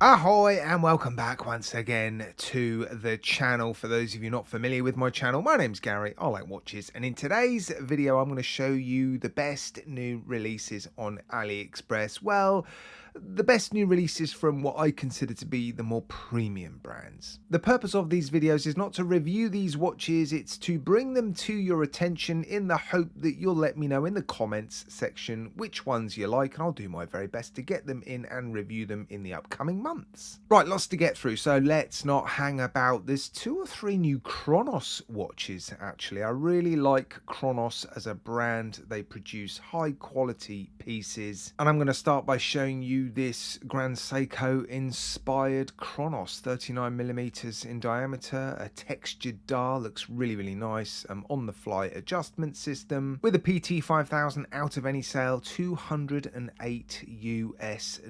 Ahoy and welcome back once again to the channel. For those of you not familiar with my channel, my name's Gary, I like watches, and in today's video I'm going to show you the best new releases on AliExpress. Well, the best new releases from what I consider to be the more premium brands. The purpose of these videos is not to review these watches, it's to bring them to your attention in the hope that you'll let me know in the comments section which ones you like, and I'll do my very best to get them in and review them in the upcoming months. Right, lots to get through, so let's not hang about. There's 2 or 3 new Kronos watches actually. I really like Kronos as a brand. They produce high quality pieces, and I'm going to start by showing you this Grand Seiko inspired Kronos, 39mm in diameter, a textured dial, looks really nice, on the fly adjustment system with a PT 5000 out of any sale, $208 US.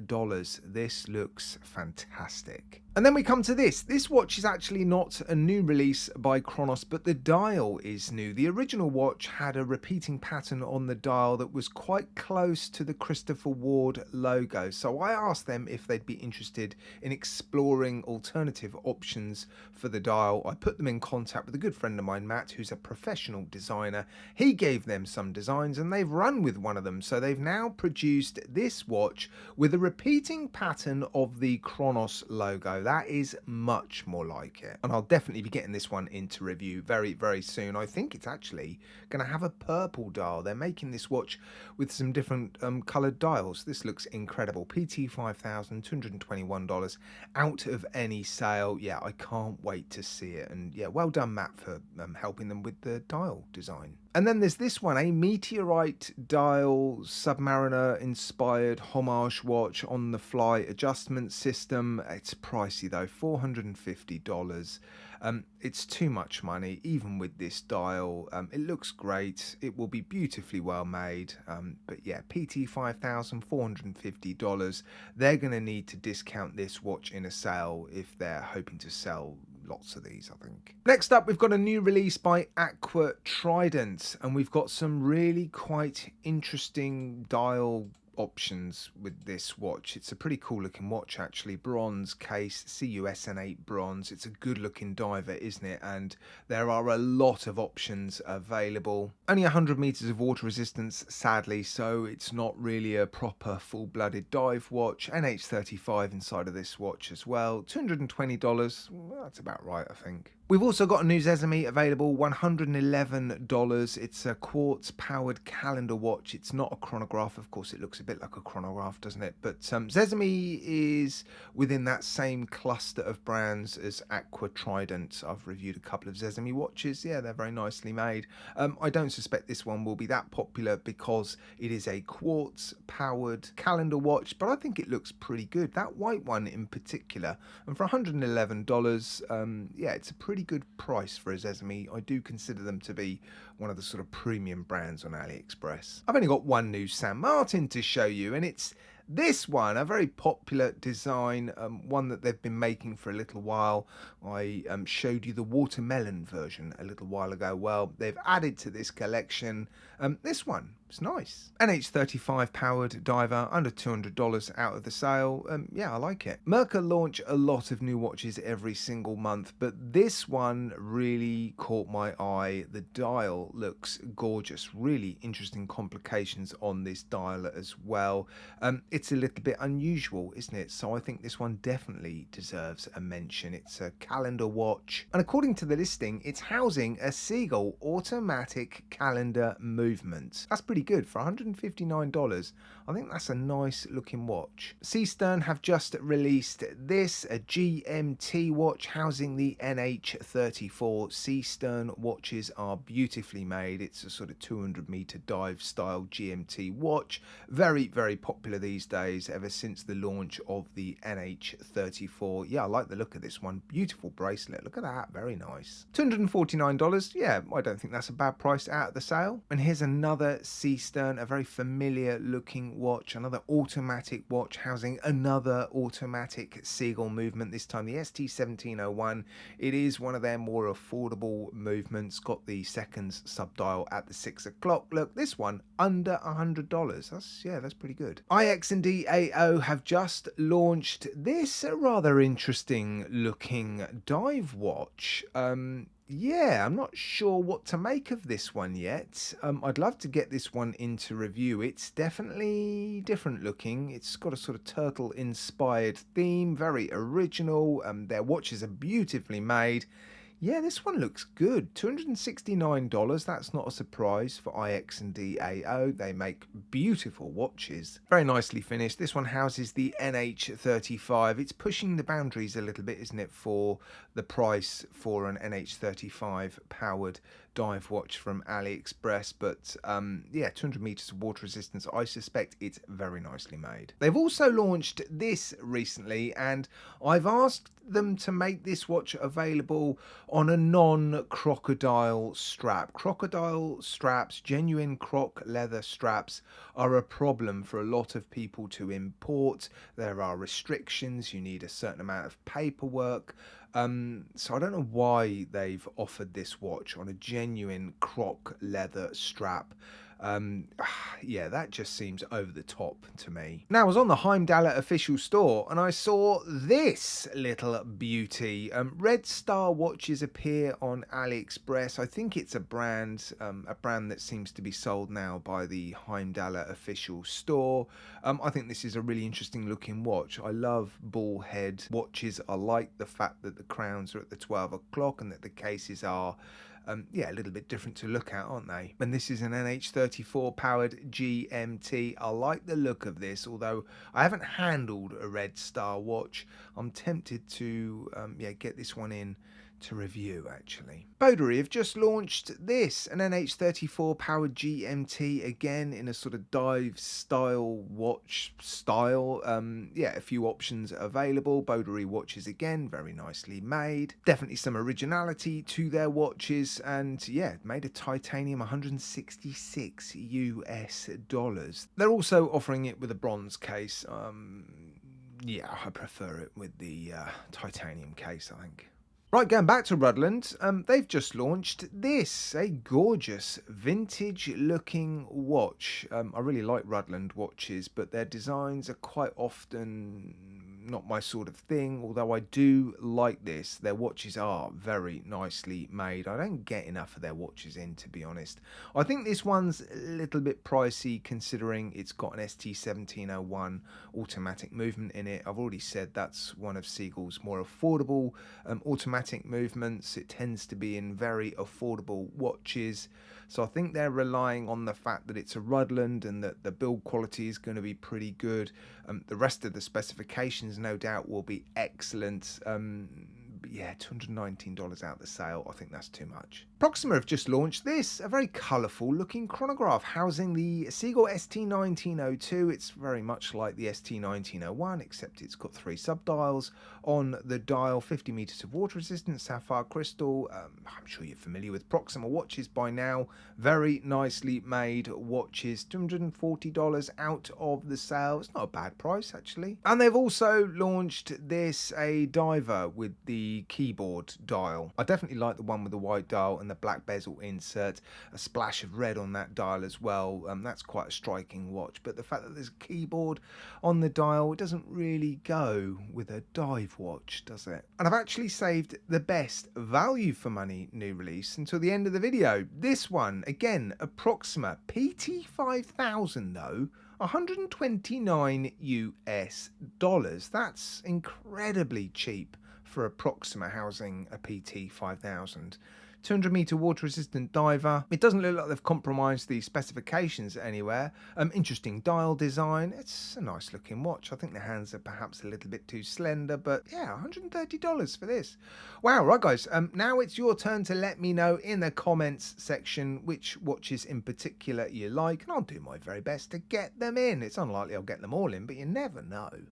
This looks fantastic. And then we come to this. This watch is actually not a new release by Kronos, but the dial is new. The original watch had a repeating pattern on the dial that was quite close to the Christopher Ward logo. So I asked them if they'd be interested in exploring alternative options for the dial. I put them in contact with a good friend of mine, Matt, who's a professional designer. He gave them some designs and they've run with one of them. So they've now produced this watch with a repeating pattern of the Kronos logo. That is much more like it, and I'll definitely be getting this one into review very soon. I think it's actually going to have a purple dial. They're making this watch with some different coloured dials. This looks incredible. PT 5000, $221 out of any sale. Yeah, I can't wait to see it, and yeah, well done Matt for helping them with the dial design. And then there's this one, a Meteorite Dial Submariner inspired homage watch on the fly adjustment system. It's pricey though, $450. It's too much money even with this dial. It looks great, it will be beautifully well made, but yeah, PT 5000, $450. They're going to need to discount this watch in a sale if they're hoping to sell lots of these, I think. Next up, we've got a new release by Aqua Trident, and we've got some really quite interesting dial options with this watch. It's a pretty cool looking watch actually. Bronze case, CUSN8 bronze. It's a good looking diver, isn't it? And there are a lot of options available. Only 100 meters of water resistance, sadly, so it's not really a proper full-blooded dive watch. NH35 inside of this watch as well. $220. Well, that's about right, I think. We've also got a new Zame available, $111. It's a quartz powered calendar watch. It's not a chronograph. Of course, it looks a bit like a chronograph, doesn't it? But Zame is within that same cluster of brands as Aqua Trident. I've reviewed a couple of Zame watches. Yeah, they're very nicely made. I don't suspect this one will be that popular because it is a quartz powered calendar watch, but I think it looks pretty good. That white one in particular, and for $111, yeah, it's a pretty good price for a Zame. I do consider them to be one of the sort of premium brands on AliExpress. I've only got one new San Martin to show you, and it's this one, a very popular design, one that they've been making for a little while. I showed you the watermelon version a little while ago. Well, they've added to this collection this one. It's nice. NH35 powered diver, under $200 out of the sale. Yeah, I like it. Merca launch a lot of new watches every single month, but this one really caught my eye. The dial looks gorgeous. Really interesting complications on this dial as well. It's a little bit unusual, isn't it? So I think this one definitely deserves a mention. It's a calendar watch, and according to the listing, it's housing a Seagull automatic calendar movement. That's pretty good for $159. I think that's a nice looking watch. Stern have just released this, a GMT watch housing the NH34. Stern watches are beautifully made. It's a sort of 200 meter dive style GMT watch. Very popular these days ever since the launch of the NH34. Yeah, I like the look of this one. Beautiful bracelet. Look at that. Very nice. $249. Yeah, I don't think that's a bad price out of the sale. And here's another Stern, a very familiar looking watch, another automatic watch housing another automatic Seagull movement, this time the ST701. It is one of their more affordable movements, got the seconds subdial at the 6 o'clock. Look, this one under $100. That's pretty good. IX EXDAO have just launched this rather interesting looking dive watch. Yeah, I'm not sure what to make of this one yet. I'd love to get this one into review. It's definitely different looking. It's got a sort of turtle inspired theme, very original. Their watches are beautifully made. Yeah, this one looks good. $269, that's not a surprise for EXDAO. They make beautiful watches. Very nicely finished. This one houses the NH35. It's pushing the boundaries a little bit, isn't it, for the price for an NH35 powered dive watch from AliExpress, but yeah, 200 meters of water resistance. I suspect it's very nicely made. They've also launched this recently, and I've asked them to make this watch available on a non-crocodile strap. Crocodile straps, genuine croc leather straps, are a problem for a lot of people to import. There are restrictions, you need a certain amount of paperwork. So I don't know why they've offered this watch on a genuine croc leather strap. Yeah, that just seems over the top to me. Now, I was on the Heimdall official store and I saw this little beauty. Redstar watches appear on AliExpress. I think it's a brand that seems to be sold now by the Heimdall official store. I think this is a really interesting looking watch. I love ball head watches. I like the fact that the crowns are at the 12 o'clock and that the cases are yeah, a little bit different to look at, aren't they? And this is an NH34 powered GMT. I like the look of this, although I haven't handled a Redstar watch. I'm tempted to yeah, get this one in to review actually. Boder have just launched this, an NH34 powered GMT, again in a sort of dive style watch style. Yeah, a few options available. Boder watches again, very nicely made. Definitely some originality to their watches, and yeah, made of titanium, $166 US. They're also offering it with a bronze case. Yeah, I prefer it with the titanium case, I think. Right, going back to Rudland, they've just launched this, a gorgeous vintage looking watch. I really like Rudland watches, but their designs are quite often not my sort of thing, although I do like this. Their watches are very nicely made. I don't get enough of their watches in, to be honest. I think this one's a little bit pricey considering it's got an ST701 automatic movement in it. I've already said that's one of Seagull's more affordable automatic movements. It tends to be in very affordable watches. So I think they're relying on the fact that it's a Rudland and that the build quality is going to be pretty good. The rest of the specifications no doubt will be excellent. But yeah, $219 out the sale, I think that's too much. Proxima have just launched this, a very colourful looking chronograph housing the Seagull ST1902. It's very much like the ST1901, except it's got 3 subdials on the dial, 50 meters of water resistance, sapphire crystal. I'm sure you're familiar with Proxima watches by now. Very nicely made watches, $240 out of the sale. It's not a bad price actually. And they've also launched this, a diver with the keyboard dial. I definitely like the one with the white dial and the black bezel insert, a splash of red on that dial as well. That's quite a striking watch, but the fact that there's a keyboard on the dial, it doesn't really go with a dive watch, does it? And I've actually saved the best value for money new release until the end of the video. This one, again, a Proxima PT5000 though, $129 US. That's incredibly cheap for a Proxima housing a PT5000. 200 meter water resistant diver. It doesn't look like they've compromised the specifications anywhere. Interesting dial design. It's a nice looking watch. I think the hands are perhaps a little bit too slender, but yeah, $130 for this. Wow, right guys, now it's your turn to let me know in the comments section which watches in particular you like, and I'll do my very best to get them in. It's unlikely I'll get them all in, but you never know.